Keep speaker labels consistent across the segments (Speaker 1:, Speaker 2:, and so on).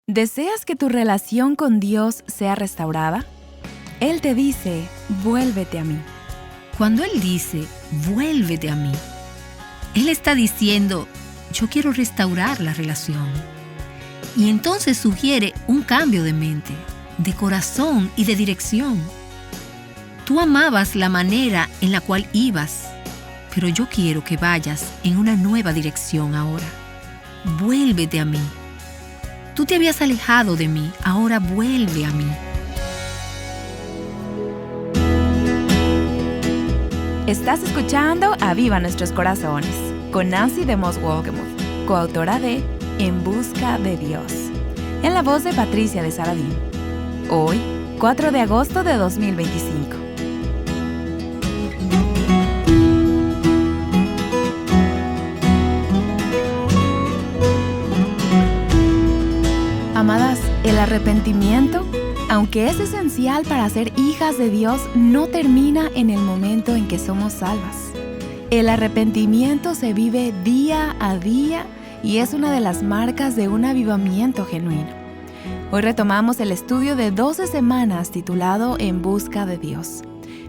Speaker 1: ¿Deseas que tu relación con Dios sea restaurada? Él te dice, vuélvete a mí.
Speaker 2: Cuando Él dice, vuélvete a mí, Él está diciendo, yo quiero restaurar la relación. Y entonces sugiere un cambio de mente, de corazón y de dirección. Tú amabas la manera en la cual ibas, pero yo quiero que vayas en una nueva dirección ahora. Vuélvete a mí. Tú te habías alejado de mí, ahora vuelve a mí.
Speaker 1: Estás escuchando Aviva Nuestros Corazones, con Nancy DeMoss Wolgemuth, coautora de En Busca de Dios, en la voz de Patricia de Saladín. Hoy, 4 de agosto de 2025. Amadas, el arrepentimiento, aunque es esencial para ser hijas de Dios, no termina en el momento en que somos salvas. El arrepentimiento se vive día a día y es una de las marcas de un avivamiento genuino. Hoy retomamos el estudio de 12 semanas titulado En Busca de Dios.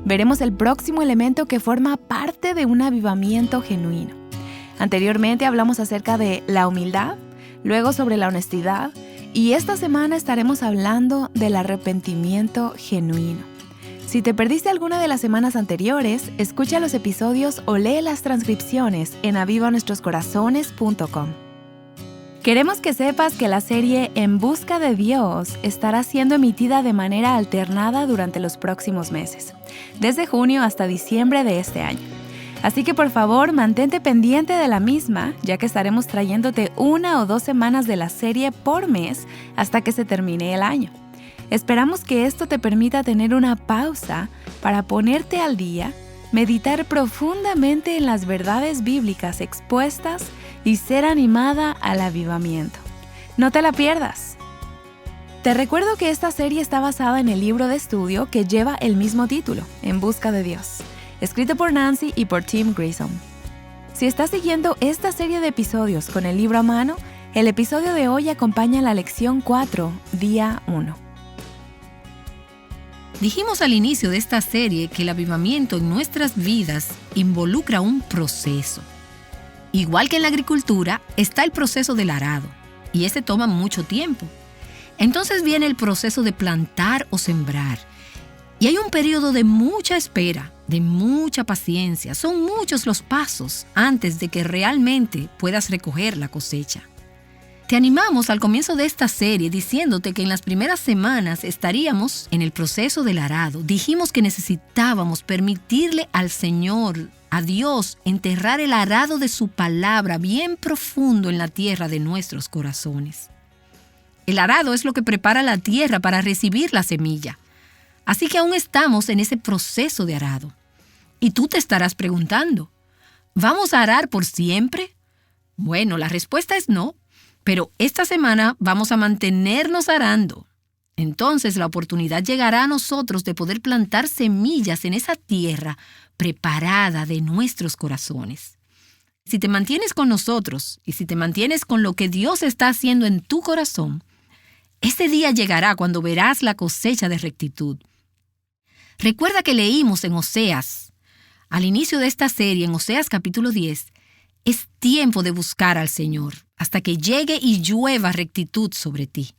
Speaker 1: Veremos el próximo elemento que forma parte de un avivamiento genuino. Anteriormente hablamos acerca de la humildad, luego sobre la honestidad, y esta semana estaremos hablando del arrepentimiento genuino. Si te perdiste alguna de las semanas anteriores, escucha los episodios o lee las transcripciones en avivanuestroscorazones.com. Queremos que sepas que la serie En Busca de Dios estará siendo emitida de manera alternada durante los próximos meses, desde junio hasta diciembre de este año. Así que por favor, mantente pendiente de la misma, ya que estaremos trayéndote 1 o 2 semanas de la serie por mes hasta que se termine el año. Esperamos que esto te permita tener una pausa para ponerte al día, meditar profundamente en las verdades bíblicas expuestas y ser animada al avivamiento. No te la pierdas. Te recuerdo que esta serie está basada en el libro de estudio que lleva el mismo título, En Busca de Dios, escrito por Nancy y por Tim Grissom. Si estás siguiendo esta serie de episodios con el libro a mano, el episodio de hoy acompaña la lección 4, día 1.
Speaker 2: Dijimos al inicio de esta serie que el avivamiento en nuestras vidas involucra un proceso. Igual que en la agricultura, está el proceso del arado, y ese toma mucho tiempo. Entonces viene el proceso de plantar o sembrar, y hay un periodo de mucha espera, de mucha paciencia. Son muchos los pasos antes de que realmente puedas recoger la cosecha. Te animamos al comienzo de esta serie diciéndote que en las primeras semanas estaríamos en el proceso del arado. Dijimos que necesitábamos permitirle al Señor, a Dios, enterrar el arado de su palabra bien profundo en la tierra de nuestros corazones. El arado es lo que prepara la tierra para recibir la semilla. Así que aún estamos en ese proceso de arado. Y tú te estarás preguntando, ¿vamos a arar por siempre? Bueno, la respuesta es no, pero esta semana vamos a mantenernos arando. Entonces la oportunidad llegará a nosotros de poder plantar semillas en esa tierra preparada de nuestros corazones. Si te mantienes con nosotros y si te mantienes con lo que Dios está haciendo en tu corazón, ese día llegará cuando verás la cosecha de rectitud. Recuerda que leímos en Oseas, al inicio de esta serie, en Oseas capítulo 10, es tiempo de buscar al Señor hasta que llegue y llueva rectitud sobre ti.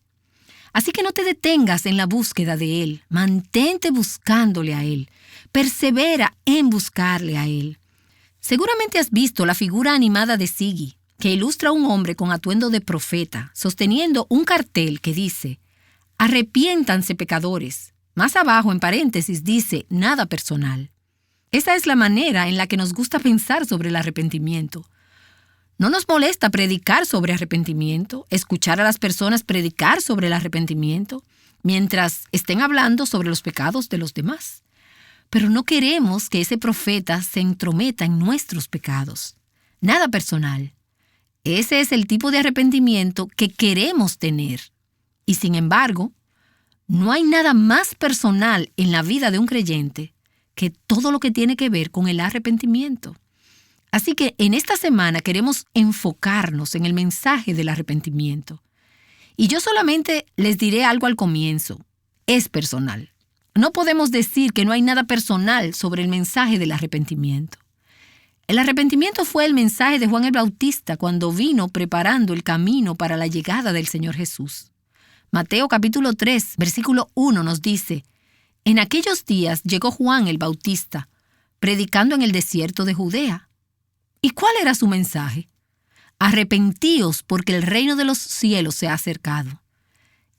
Speaker 2: Así que no te detengas en la búsqueda de Él, mantente buscándole a Él, persevera en buscarle a Él. Seguramente has visto la figura animada de Siggy, que ilustra a un hombre con atuendo de profeta, sosteniendo un cartel que dice, arrepiéntanse pecadores. Más abajo, en paréntesis, dice, nada personal. Esa es la manera en la que nos gusta pensar sobre el arrepentimiento. No nos molesta predicar sobre arrepentimiento, escuchar a las personas predicar sobre el arrepentimiento, mientras estén hablando sobre los pecados de los demás. Pero no queremos que ese profeta se entrometa en nuestros pecados. Nada personal. Ese es el tipo de arrepentimiento que queremos tener. Y sin embargo, no hay nada más personal en la vida de un creyente que todo lo que tiene que ver con el arrepentimiento. Así que en esta semana queremos enfocarnos en el mensaje del arrepentimiento. Y yo solamente les diré algo al comienzo. Es personal. No podemos decir que no hay nada personal sobre el mensaje del arrepentimiento. El arrepentimiento fue el mensaje de Juan el Bautista cuando vino preparando el camino para la llegada del Señor Jesús. Mateo capítulo 3, versículo 1 nos dice: En aquellos días llegó Juan el Bautista, predicando en el desierto de Judea. ¿Y cuál era su mensaje? Arrepentíos porque el reino de los cielos se ha acercado.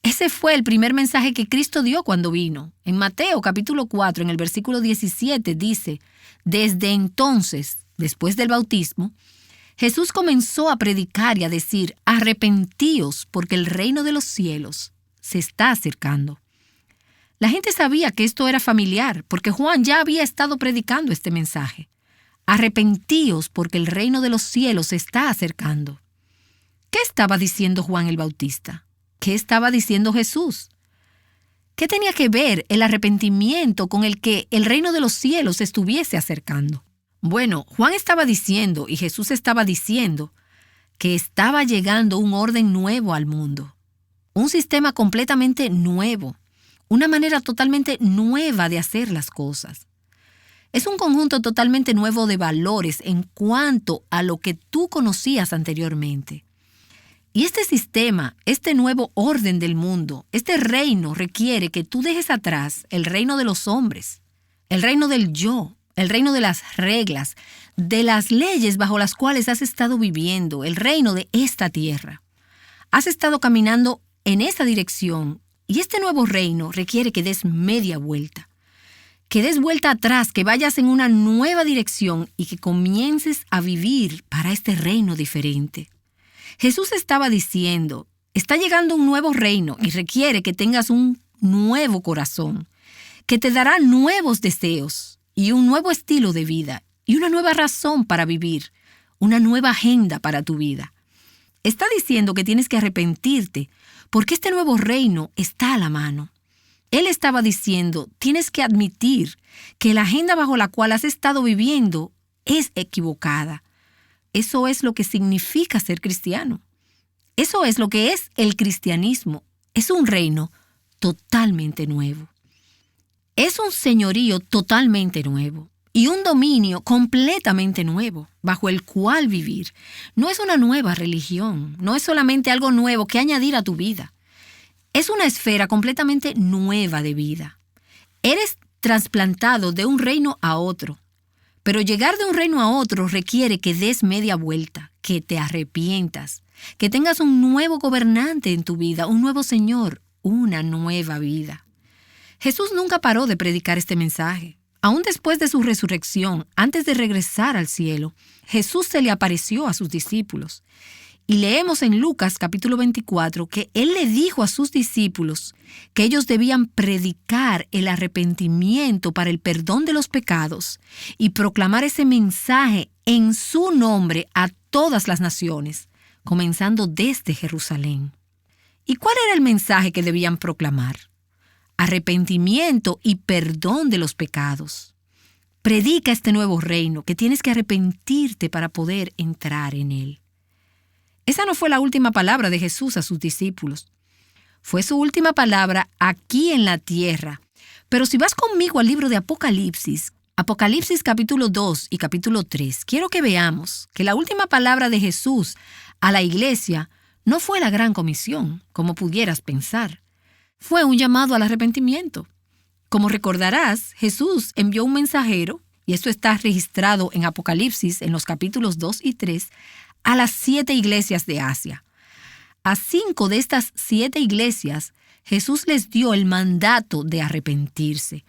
Speaker 2: Ese fue el primer mensaje que Cristo dio cuando vino. En Mateo capítulo 4, en el versículo 17 dice: Desde entonces, después del bautismo, Jesús comenzó a predicar y a decir: Arrepentíos porque el reino de los cielos se está acercando. La gente sabía que esto era familiar porque Juan ya había estado predicando este mensaje. Arrepentíos porque el reino de los cielos se está acercando. ¿Qué estaba diciendo Juan el Bautista? ¿Qué estaba diciendo Jesús? ¿Qué tenía que ver el arrepentimiento con el que el reino de los cielos se estuviese acercando? Bueno, Juan estaba diciendo y Jesús estaba diciendo que estaba llegando un orden nuevo al mundo. Un sistema completamente nuevo. Una manera totalmente nueva de hacer las cosas. Es un conjunto totalmente nuevo de valores en cuanto a lo que tú conocías anteriormente. Y este sistema, este nuevo orden del mundo, este reino requiere que tú dejes atrás el reino de los hombres, el reino del yo, el reino de las reglas, de las leyes bajo las cuales has estado viviendo, el reino de esta tierra. Has estado caminando en esa dirección y este nuevo reino requiere que des media vuelta. Que des vuelta atrás, que vayas en una nueva dirección y que comiences a vivir para este reino diferente. Jesús estaba diciendo, está llegando un nuevo reino y requiere que tengas un nuevo corazón, que te dará nuevos deseos y un nuevo estilo de vida y una nueva razón para vivir, una nueva agenda para tu vida. Está diciendo que tienes que arrepentirte porque este nuevo reino está a la mano. Él estaba diciendo, tienes que admitir que la agenda bajo la cual has estado viviendo es equivocada. Eso es lo que significa ser cristiano. Eso es lo que es el cristianismo. Es un reino totalmente nuevo. Es un señorío totalmente nuevo y un dominio completamente nuevo bajo el cual vivir. No es una nueva religión, no es solamente algo nuevo que añadir a tu vida. Es una esfera completamente nueva de vida. Eres trasplantado de un reino a otro. Pero llegar de un reino a otro requiere que des media vuelta, que te arrepientas, que tengas un nuevo gobernante en tu vida, un nuevo Señor, una nueva vida. Jesús nunca paró de predicar este mensaje. Aún después de su resurrección, antes de regresar al cielo, Jesús se le apareció a sus discípulos. Y leemos en Lucas capítulo 24 que Él le dijo a sus discípulos que ellos debían predicar el arrepentimiento para el perdón de los pecados y proclamar ese mensaje en su nombre a todas las naciones, comenzando desde Jerusalén. ¿Y cuál era el mensaje que debían proclamar? Arrepentimiento y perdón de los pecados. Predica este nuevo reino que tienes que arrepentirte para poder entrar en él. Esa no fue la última palabra de Jesús a sus discípulos. Fue su última palabra aquí en la tierra. Pero si vas conmigo al libro de Apocalipsis, Apocalipsis capítulo 2 y capítulo 3, quiero que veamos que la última palabra de Jesús a la iglesia no fue la gran comisión, como pudieras pensar. Fue un llamado al arrepentimiento. Como recordarás, Jesús envió un mensajero, y esto está registrado en Apocalipsis en los capítulos 2 y 3, a las 7 iglesias de Asia. A 5 de estas 7 iglesias, Jesús les dio el mandato de arrepentirse.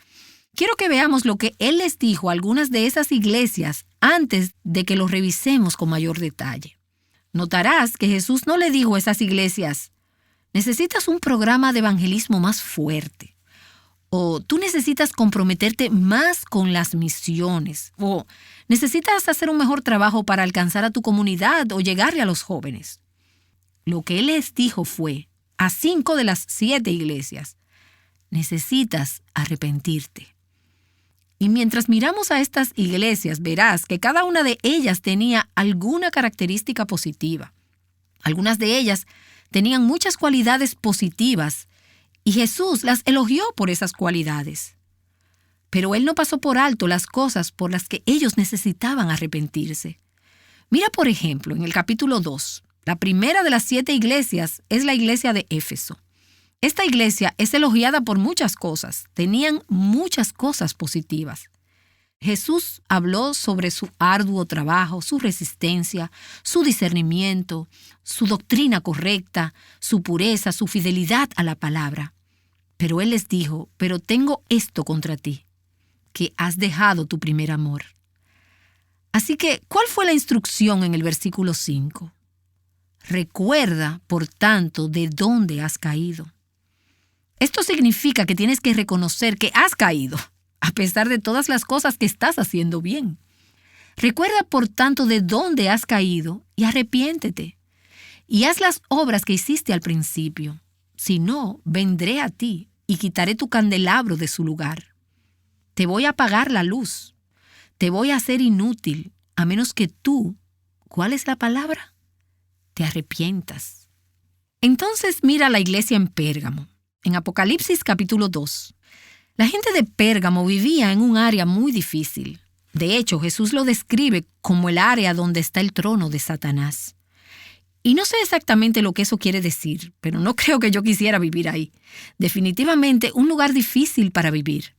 Speaker 2: Quiero que veamos lo que Él les dijo a algunas de esas iglesias antes de que lo revisemos con mayor detalle. Notarás que Jesús no le dijo a esas iglesias, necesitas un programa de evangelismo más fuerte, o tú necesitas comprometerte más con las misiones, o necesitas hacer un mejor trabajo para alcanzar a tu comunidad o llegarle a los jóvenes. Lo que Él les dijo fue, a 5 de las 7 iglesias, necesitas arrepentirte. Y mientras miramos a estas iglesias, verás que cada una de ellas tenía alguna característica positiva. Algunas de ellas tenían muchas cualidades positivas y Jesús las elogió por esas cualidades. Pero Él no pasó por alto las cosas por las que ellos necesitaban arrepentirse. Mira, por ejemplo, en el capítulo 2, la primera de las 7 iglesias es la iglesia de Éfeso. Esta iglesia es elogiada por muchas cosas, tenían muchas cosas positivas. Jesús habló sobre su arduo trabajo, su resistencia, su discernimiento, su doctrina correcta, su pureza, su fidelidad a la palabra. Pero Él les dijo, pero tengo esto contra ti, que has dejado tu primer amor. Así que, ¿cuál fue la instrucción en el versículo 5? Recuerda, por tanto, de dónde has caído. Esto significa que tienes que reconocer que has caído, a pesar de todas las cosas que estás haciendo bien. Recuerda, por tanto, de dónde has caído y arrepiéntete. Y haz las obras que hiciste al principio. Si no, vendré a ti y quitaré tu candelabro de su lugar. Te voy a apagar la luz. Te voy a hacer inútil, a menos que tú, ¿cuál es la palabra? Te arrepientas. Entonces mira la iglesia en Pérgamo. En Apocalipsis capítulo 2. La gente de Pérgamo vivía en un área muy difícil. De hecho, Jesús lo describe como el área donde está el trono de Satanás. Y no sé exactamente lo que eso quiere decir, pero no creo que yo quisiera vivir ahí. Definitivamente un lugar difícil para vivir.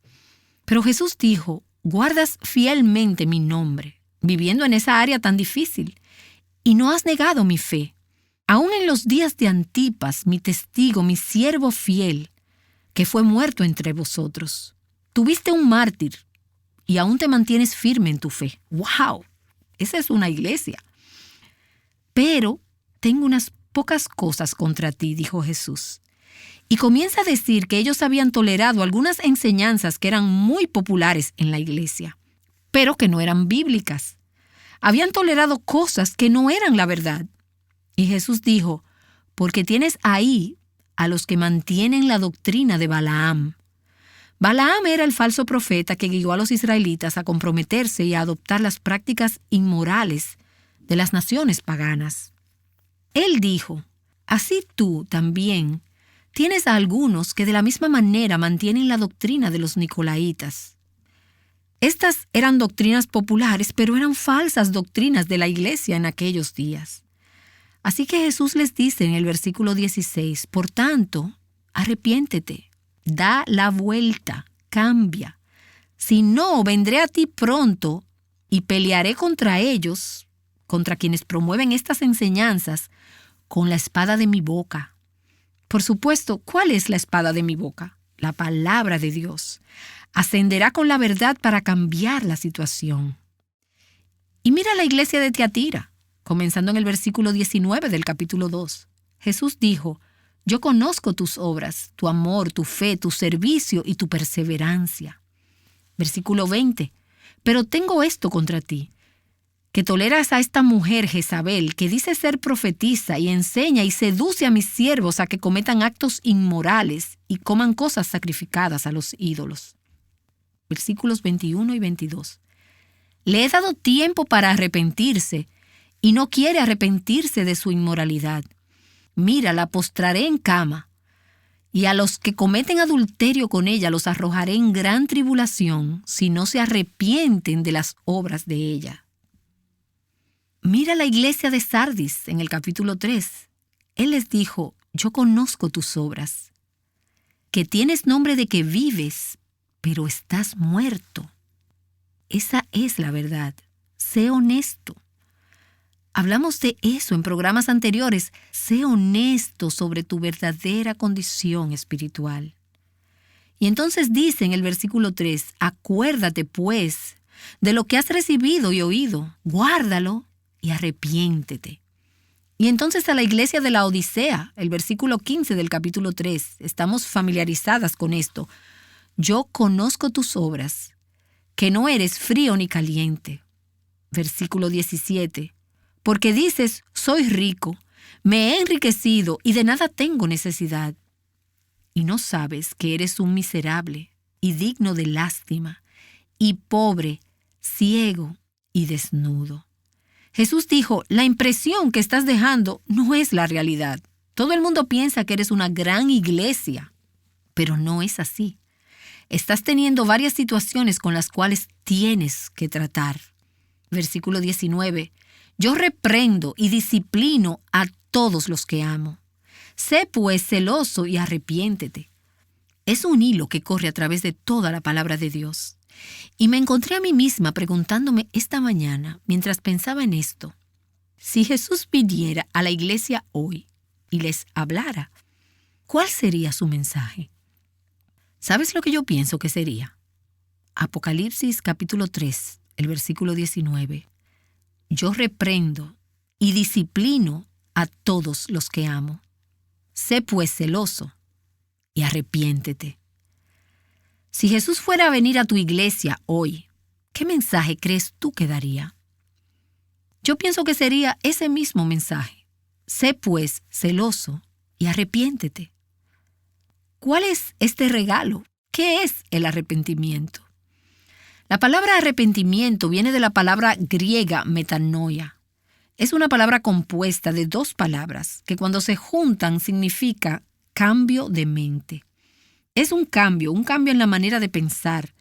Speaker 2: Pero Jesús dijo, guardas fielmente mi nombre, viviendo en esa área tan difícil, y no has negado mi fe. Aún en los días de Antipas, mi testigo, mi siervo fiel, que fue muerto entre vosotros. Tuviste un mártir y aún te mantienes firme en tu fe. ¡Wow! Esa es una iglesia. Pero tengo unas pocas cosas contra ti, dijo Jesús. Y comienza a decir que ellos habían tolerado algunas enseñanzas que eran muy populares en la iglesia, pero que no eran bíblicas. Habían tolerado cosas que no eran la verdad. Y Jesús dijo, porque tienes ahí a los que mantienen la doctrina de Balaam. Balaam era el falso profeta que guió a los israelitas a comprometerse y a adoptar las prácticas inmorales de las naciones paganas. Él dijo, así tú también tienes a algunos que de la misma manera mantienen la doctrina de los nicolaitas. Estas eran doctrinas populares, pero eran falsas doctrinas de la iglesia en aquellos días. Así que Jesús les dice en el versículo 16, por tanto, arrepiéntete, da la vuelta, cambia. Si no, vendré a ti pronto y pelearé contra ellos, contra quienes promueven estas enseñanzas, con la espada de mi boca. Por supuesto, ¿cuál es la espada de mi boca? La palabra de Dios. Ascenderá con la verdad para cambiar la situación. Y mira la iglesia de Tiatira. Comenzando en el versículo 19 del capítulo 2. Jesús dijo, yo conozco tus obras, tu amor, tu fe, tu servicio y tu perseverancia. Versículo 20. Pero tengo esto contra ti, que toleras a esta mujer Jezabel, que dice ser profetisa y enseña y seduce a mis siervos a que cometan actos inmorales y coman cosas sacrificadas a los ídolos. Versículos 21 y 22. Le he dado tiempo para arrepentirse, y no quiere arrepentirse de su inmoralidad. Mira, la postraré en cama, y a los que cometen adulterio con ella los arrojaré en gran tribulación, si no se arrepienten de las obras de ella. Mira la iglesia de Sardis en el capítulo 3. Él les dijo, yo conozco tus obras, que tienes nombre de que vives, pero estás muerto. Esa es la verdad. Sé honesto. Hablamos de eso en programas anteriores. Sé honesto sobre tu verdadera condición espiritual. Y entonces dice en el versículo 3, acuérdate pues de lo que has recibido y oído, guárdalo y arrepiéntete. Y entonces a la iglesia de la Odisea, el versículo 15 del capítulo 3, estamos familiarizadas con esto. Yo conozco tus obras, que no eres frío ni caliente. Versículo 17. Porque dices, soy rico, me he enriquecido y de nada tengo necesidad. Y no sabes que eres un miserable y digno de lástima, y pobre, ciego y desnudo. Jesús dijo, la impresión que estás dejando no es la realidad. Todo el mundo piensa que eres una gran iglesia, pero no es así. Estás teniendo varias situaciones con las cuales tienes que tratar. Versículo 19. Yo reprendo y disciplino a todos los que amo. Sé pues celoso y arrepiéntete. Es un hilo que corre a través de toda la palabra de Dios. Y me encontré a mí misma preguntándome esta mañana, mientras pensaba en esto, si Jesús viniera a la iglesia hoy y les hablara, ¿cuál sería su mensaje? ¿Sabes lo que yo pienso que sería? Apocalipsis capítulo 3, el versículo 19. Yo reprendo y disciplino a todos los que amo. Sé pues celoso y arrepiéntete. Si Jesús fuera a venir a tu iglesia hoy, ¿qué mensaje crees tú que daría? Yo pienso que sería ese mismo mensaje. Sé pues celoso y arrepiéntete. ¿Cuál es este regalo? ¿Qué es el arrepentimiento? La palabra arrepentimiento viene de la palabra griega metanoia. Es una palabra compuesta de dos palabras que cuando se juntan significa cambio de mente. Es un cambio en la manera de pensar.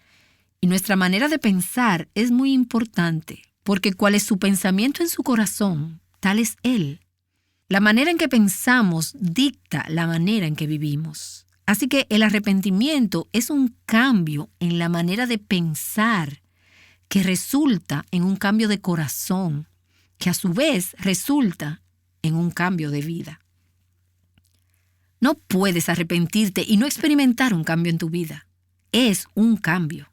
Speaker 2: Y nuestra manera de pensar es muy importante, porque cuál es su pensamiento en su corazón, tal es él. La manera en que pensamos dicta la manera en que vivimos. Así que el arrepentimiento es un cambio en la manera de pensar que resulta en un cambio de corazón, que a su vez resulta en un cambio de vida. No puedes arrepentirte y no experimentar un cambio en tu vida. Es un cambio.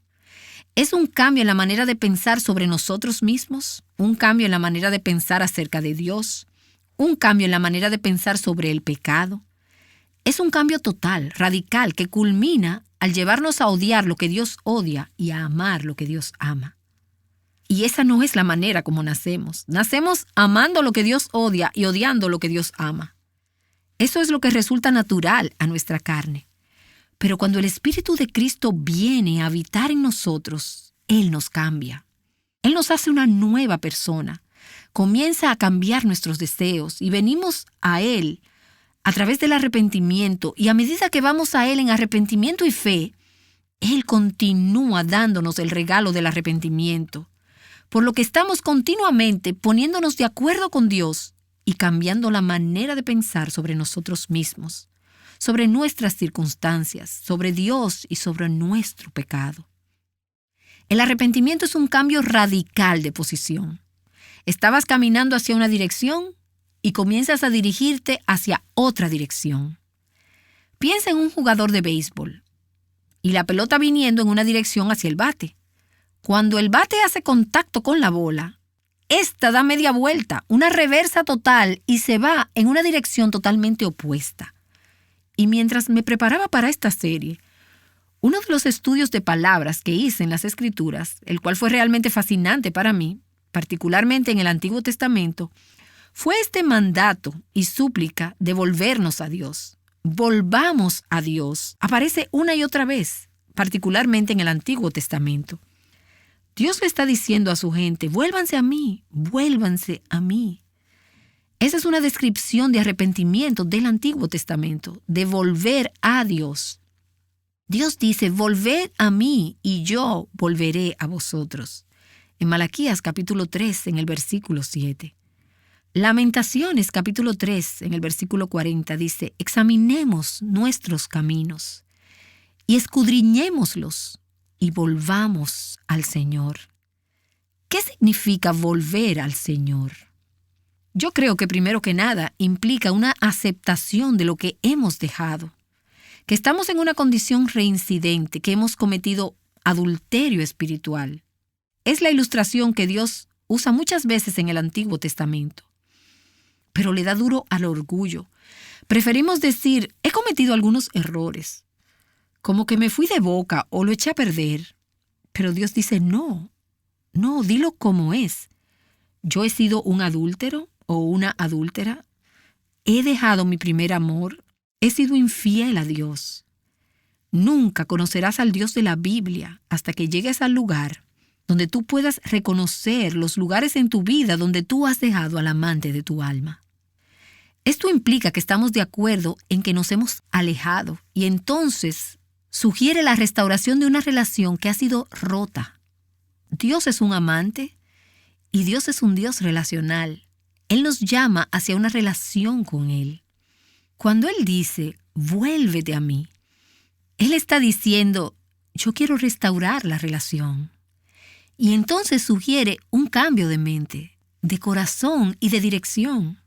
Speaker 2: Es un cambio en la manera de pensar sobre nosotros mismos, un cambio en la manera de pensar acerca de Dios, un cambio en la manera de pensar sobre el pecado. Es un cambio total, radical, que culmina al llevarnos a odiar lo que Dios odia y a amar lo que Dios ama. Y esa no es la manera como nacemos. Nacemos amando lo que Dios odia y odiando lo que Dios ama. Eso es lo que resulta natural a nuestra carne. Pero cuando el Espíritu de Cristo viene a habitar en nosotros, Él nos cambia. Él nos hace una nueva persona. Comienza a cambiar nuestros deseos y venimos a Él a través del arrepentimiento, y a medida que vamos a Él en arrepentimiento y fe, Él continúa dándonos el regalo del arrepentimiento, por lo que estamos continuamente poniéndonos de acuerdo con Dios y cambiando la manera de pensar sobre nosotros mismos, sobre nuestras circunstancias, sobre Dios y sobre nuestro pecado. El arrepentimiento es un cambio radical de posición. Estabas caminando hacia una dirección y comienzas a dirigirte hacia otra dirección. Piensa en un jugador de béisbol y la pelota viniendo en una dirección hacia el bate. Cuando el bate hace contacto con la bola, esta da media vuelta, una reversa total y se va en una dirección totalmente opuesta. Y mientras me preparaba para esta serie, uno de los estudios de palabras que hice en las Escrituras, el cual fue realmente fascinante para mí, particularmente en el Antiguo Testamento, fue este mandato y súplica de volvernos a Dios. Volvamos a Dios. Aparece una y otra vez, particularmente en el Antiguo Testamento. Dios le está diciendo a su gente, vuélvanse a mí, vuélvanse a mí. Esa es una descripción de arrepentimiento del Antiguo Testamento, de volver a Dios. Dios dice, volved a mí y yo volveré a vosotros. En Malaquías capítulo 3, en el versículo 7. Lamentaciones capítulo 3, en el versículo 40, dice, examinemos nuestros caminos y escudriñémoslos y volvamos al Señor. ¿Qué significa volver al Señor? Yo creo que primero que nada implica una aceptación de lo que hemos dejado, que estamos en una condición reincidente, que hemos cometido adulterio espiritual. Es la ilustración que Dios usa muchas veces en el Antiguo Testamento. Pero le da duro al orgullo. Preferimos decir, he cometido algunos errores, como que me fui de boca o lo eché a perder. Pero Dios dice, no, dilo como es. Yo he sido un adúltero o una adúltera. He dejado mi primer amor. He sido infiel a Dios. Nunca conocerás al Dios de la Biblia hasta que llegues al lugar donde tú puedas reconocer los lugares en tu vida donde tú has dejado al amante de tu alma. Esto implica que estamos de acuerdo en que nos hemos alejado y entonces sugiere la restauración de una relación que ha sido rota. Dios es un amante y Dios es un Dios relacional. Él nos llama hacia una relación con Él. Cuando Él dice, vuélvete a mí, Él está diciendo, yo quiero restaurar la relación. Y entonces sugiere un cambio de mente, de corazón y de dirección.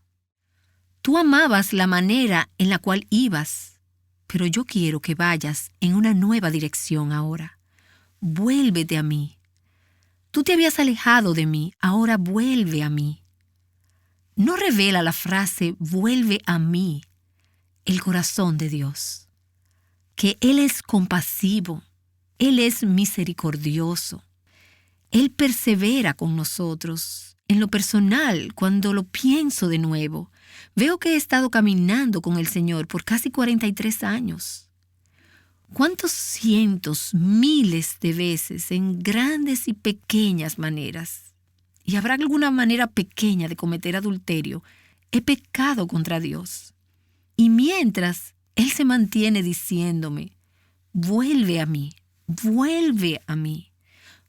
Speaker 2: Tú amabas la manera en la cual ibas, pero yo quiero que vayas en una nueva dirección ahora. Vuélvete a mí. Tú te habías alejado de mí, ahora vuelve a mí. No revela la frase vuelve a mí el corazón de Dios, que Él es compasivo, Él es misericordioso, Él persevera con nosotros. En lo personal, cuando lo pienso de nuevo, veo que he estado caminando con el Señor por casi 43 años. ¿Cuántos cientos, miles de veces en grandes y pequeñas maneras, y habrá alguna manera pequeña de cometer adulterio, he pecado contra Dios? Y mientras Él se mantiene diciéndome, vuelve a mí, vuelve a mí,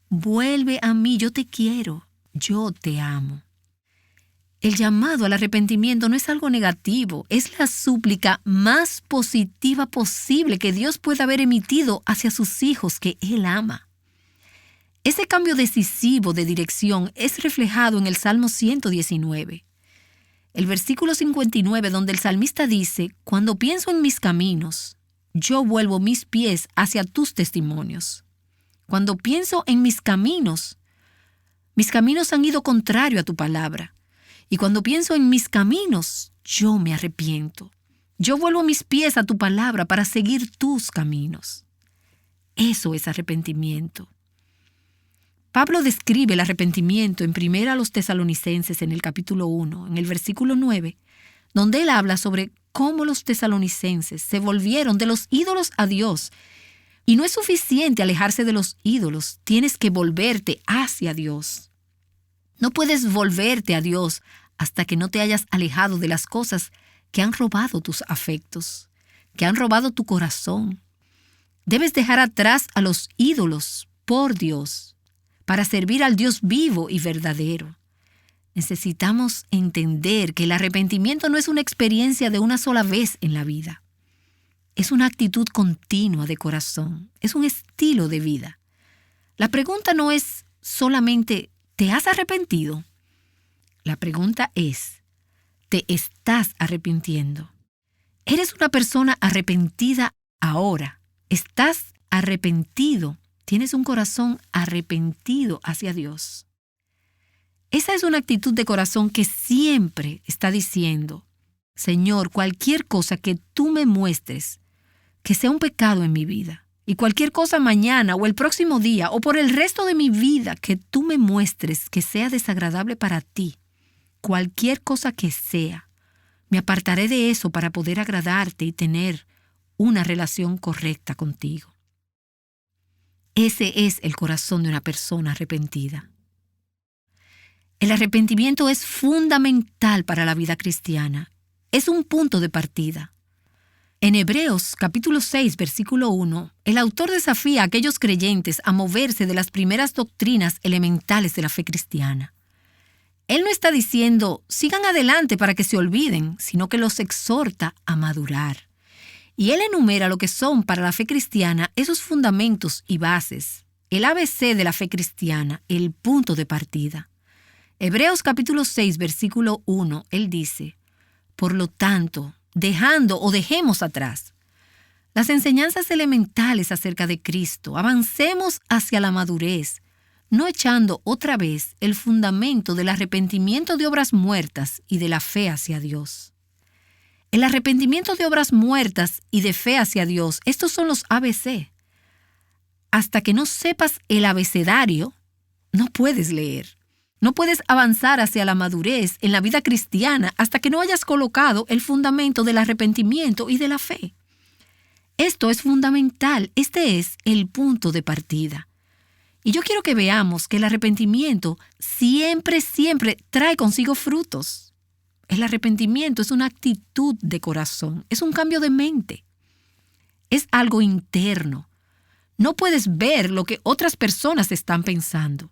Speaker 2: vuelve a mí, yo te quiero, yo te amo. El llamado al arrepentimiento no es algo negativo, es la súplica más positiva posible que Dios puede haber emitido hacia sus hijos que Él ama. Ese cambio decisivo de dirección es reflejado en el Salmo 119. El versículo 59, donde el salmista dice, cuando pienso en mis caminos, yo vuelvo mis pies hacia tus testimonios. Cuando pienso en mis caminos han ido contrario a tu palabra. Y cuando pienso en mis caminos, yo me arrepiento. Yo vuelvo mis pies a tu palabra para seguir tus caminos. Eso es arrepentimiento. Pablo describe el arrepentimiento en 1 Tesalonicenses en el capítulo 1, en el versículo 9, donde él habla sobre cómo los tesalonicenses se volvieron de los ídolos a Dios. Y no es suficiente alejarse de los ídolos, tienes que volverte hacia Dios. No puedes volverte a Dios hasta que no te hayas alejado de las cosas que han robado tus afectos, que han robado tu corazón. Debes dejar atrás a los ídolos por Dios, para servir al Dios vivo y verdadero. Necesitamos entender que el arrepentimiento no es una experiencia de una sola vez en la vida. Es una actitud continua de corazón, es un estilo de vida. La pregunta no es solamente, ¿te has arrepentido? La pregunta es, ¿te estás arrepintiendo? ¿Eres una persona arrepentida ahora? ¿Estás arrepentido? ¿Tienes un corazón arrepentido hacia Dios? Esa es una actitud de corazón que siempre está diciendo, Señor, cualquier cosa que tú me muestres, que sea un pecado en mi vida, y cualquier cosa mañana o el próximo día o por el resto de mi vida que tú me muestres que sea desagradable para ti, cualquier cosa que sea, me apartaré de eso para poder agradarte y tener una relación correcta contigo. Ese es el corazón de una persona arrepentida. El arrepentimiento es fundamental para la vida cristiana. Es un punto de partida. En Hebreos capítulo 6, versículo 1, el autor desafía a aquellos creyentes a moverse de las primeras doctrinas elementales de la fe cristiana. Él no está diciendo, sigan adelante para que se olviden, sino que los exhorta a madurar. Y él enumera lo que son para la fe cristiana esos fundamentos y bases, el ABC de la fe cristiana, el punto de partida. Hebreos capítulo 6, versículo 1, él dice, por lo tanto, dejemos atrás las enseñanzas elementales acerca de Cristo, avancemos hacia la madurez, no echando otra vez el fundamento del arrepentimiento de obras muertas y de la fe hacia Dios. El arrepentimiento de obras muertas y de fe hacia Dios, estos son los ABC. Hasta que no sepas el abecedario, no puedes leer. No puedes avanzar hacia la madurez en la vida cristiana hasta que no hayas colocado el fundamento del arrepentimiento y de la fe. Esto es fundamental, este es el punto de partida. Y yo quiero que veamos que el arrepentimiento siempre trae consigo frutos. El arrepentimiento es una actitud de corazón, es un cambio de mente. Es algo interno. No puedes ver lo que otras personas están pensando.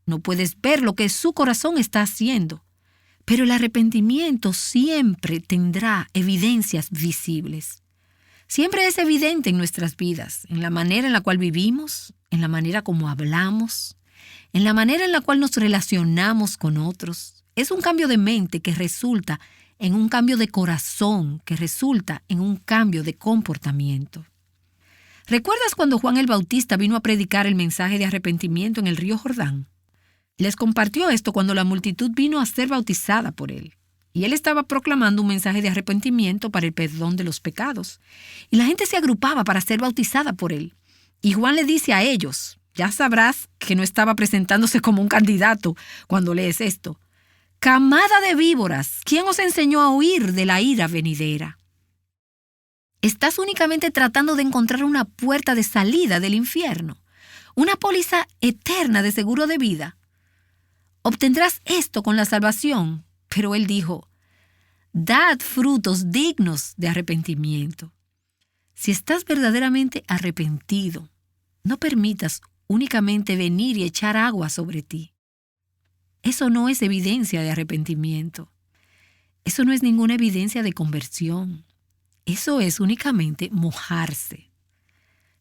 Speaker 2: No puedes ver lo que su corazón está haciendo. Pero el arrepentimiento siempre tendrá evidencias visibles. Siempre es evidente en nuestras vidas, en la manera en la cual vivimos, en la manera como hablamos, en la manera en la cual nos relacionamos con otros. Es un cambio de mente que resulta en un cambio de corazón, que resulta en un cambio de comportamiento. ¿Recuerdas cuando Juan el Bautista vino a predicar el mensaje de arrepentimiento en el río Jordán? Les compartió esto cuando la multitud vino a ser bautizada por él. Y él estaba proclamando un mensaje de arrepentimiento para el perdón de los pecados. Y la gente se agrupaba para ser bautizada por él. Y Juan le dice a ellos, ya sabrás que no estaba presentándose como un candidato cuando lees esto. Camada de víboras, ¿quién os enseñó a huir de la ira venidera? Estás únicamente tratando de encontrar una puerta de salida del infierno, una póliza eterna de seguro de vida. Obtendrás esto con la salvación, pero él dijo, dad frutos dignos de arrepentimiento. Si estás verdaderamente arrepentido, no permitas únicamente venir y echar agua sobre ti. Eso no es evidencia de arrepentimiento. Eso no es ninguna evidencia de conversión. Eso es únicamente mojarse.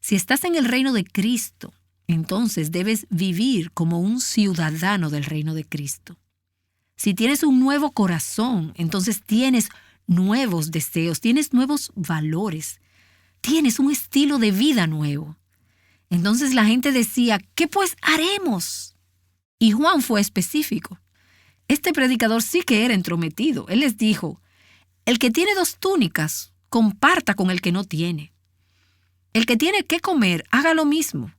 Speaker 2: Si estás en el reino de Cristo, entonces debes vivir como un ciudadano del reino de Cristo. Si tienes un nuevo corazón, entonces tienes nuevos deseos, tienes nuevos valores, tienes un estilo de vida nuevo. Entonces la gente decía, ¿qué pues haremos? Y Juan fue específico. Este predicador sí que era entrometido. Él les dijo, el que tiene 2 túnicas, comparta con el que no tiene. El que tiene que comer, haga lo mismo.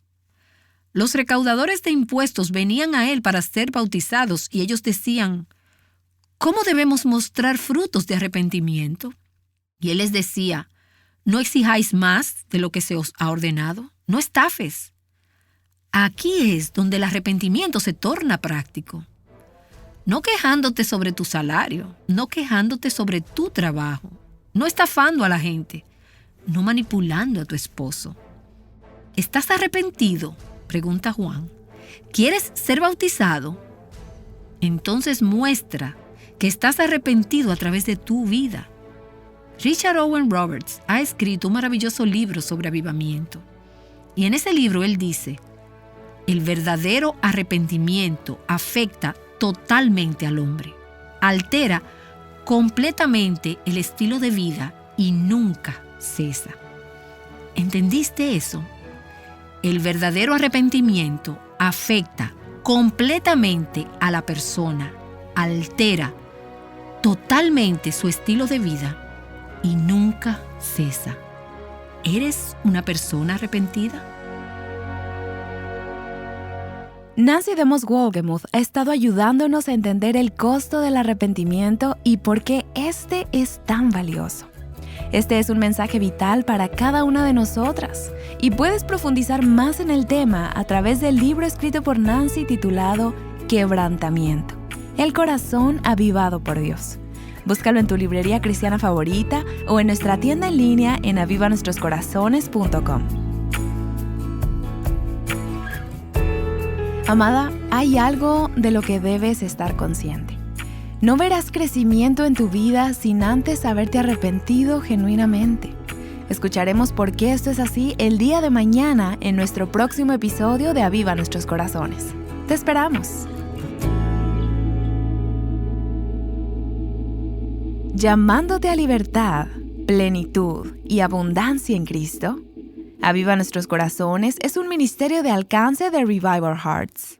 Speaker 2: Los recaudadores de impuestos venían a él para ser bautizados y ellos decían, ¿cómo debemos mostrar frutos de arrepentimiento? Y él les decía, no exijáis más de lo que se os ha ordenado, no estafes. Aquí es donde el arrepentimiento se torna práctico. No quejándote sobre tu salario, no quejándote sobre tu trabajo, no estafando a la gente, no manipulando a tu esposo. ¿Estás arrepentido?, pregunta Juan. ¿Quieres ser bautizado? Entonces muestra que estás arrepentido a través de tu vida. Richard Owen Roberts ha escrito un maravilloso libro sobre avivamiento. Y en ese libro él dice, el verdadero arrepentimiento afecta totalmente al hombre, altera completamente el estilo de vida y nunca cesa. ¿Entendiste eso? El verdadero arrepentimiento afecta completamente a la persona, altera totalmente su estilo de vida y nunca cesa. ¿Eres una persona arrepentida?
Speaker 1: Nancy DeMoss Wolgemuth ha estado ayudándonos a entender el costo del arrepentimiento y por qué este es tan valioso. Este es un mensaje vital para cada una de nosotras y puedes profundizar más en el tema a través del libro escrito por Nancy titulado Quebrantamiento, el corazón avivado por Dios. Búscalo en tu librería cristiana favorita o en nuestra tienda en línea en avivanuestroscorazones.com. Amada, hay algo de lo que debes estar consciente. No verás crecimiento en tu vida sin antes haberte arrepentido genuinamente. Escucharemos por qué esto es así el día de mañana en nuestro próximo episodio de Aviva Nuestros Corazones. ¡Te esperamos! Llamándote a libertad, plenitud y abundancia en Cristo, Aviva Nuestros Corazones es un ministerio de alcance de Revive Our Hearts.